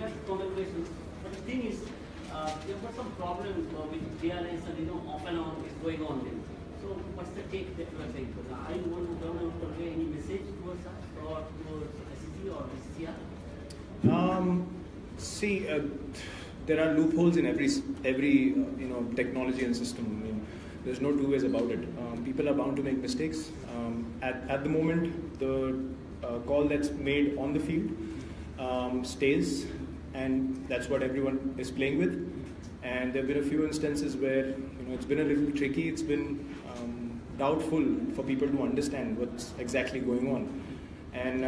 just congratulations. But the thing is, you've got some problem with DRS and off and on is going on there. So what's the take that you are saying? I want to convey any message towards us or towards SEC or BCCR? See, there are loopholes in every technology and system. I mean, there's no two ways about it. People are bound to make mistakes. At the moment, the call that's made on the field stays, and that's what everyone is playing with. And there have been a few instances where it's been a little tricky. It's been doubtful for people to understand what's exactly going on. And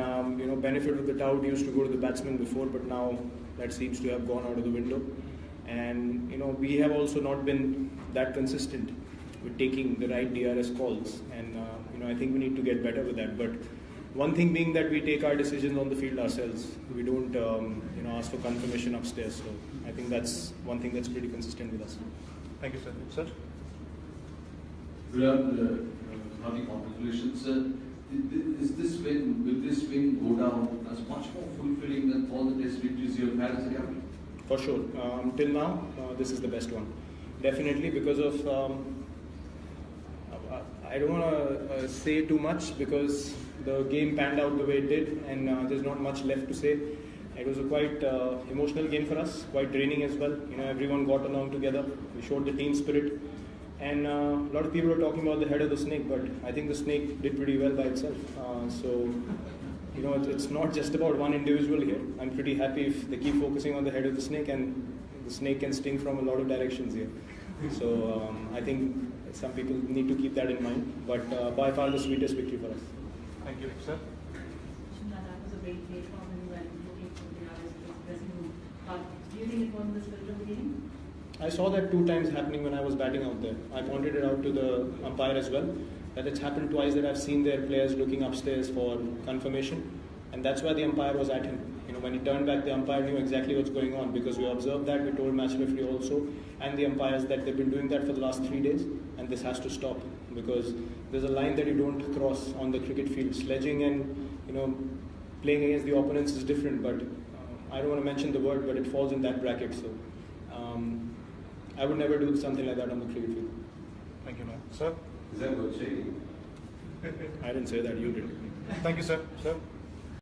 benefit of the doubt used to go to the batsman before, but now that seems to have gone out of the window. And we have also not been that consistent with taking the right DRS calls. And I think we need to get better with that. But one thing being that we take our decisions on the field ourselves. We don't ask for confirmation upstairs. So I think that's one thing that's pretty consistent with us. Thank you, sir. Sir? Hearty congratulations, sir. Will this win go down as much more fulfilling than all the test victories you have had as a captain? For sure. Till now, this is the best one. Definitely because of, I don't want to say too much because the game panned out the way it did, and there's not much left to say. It was a quite emotional game for us, quite draining as well. Everyone got along together. We showed the team spirit. And a lot of people are talking about the head of the snake, but I think the snake did pretty well by itself. It's not just about one individual here. I'm pretty happy if they keep focusing on the head of the snake, and the snake can sting from a lot of directions here. So I think some people need to keep that in mind. But by far the sweetest victory for us. Thank you, sir. That was a great play from you and looking for the dressing room. Do you think it was the spirit of the game? I saw that 2 times happening when I was batting out there. I pointed it out to the umpire as well, that it's happened twice that I've seen their players looking upstairs for confirmation, and that's why the umpire was at him. When he turned back, the umpire knew exactly what's going on because we observed that. We told match referee also and the umpires that they've been doing that for the last 3 days, and this has to stop because there's a line that you don't cross on the cricket field. Sledging and playing against the opponents is different, but I don't want to mention the word, but it falls in that bracket. So. I would never do something like that on the cricket field. Thank you, ma'am. Sir? Is that what you're saying? I didn't say that, you did. Thank you, sir. Sir?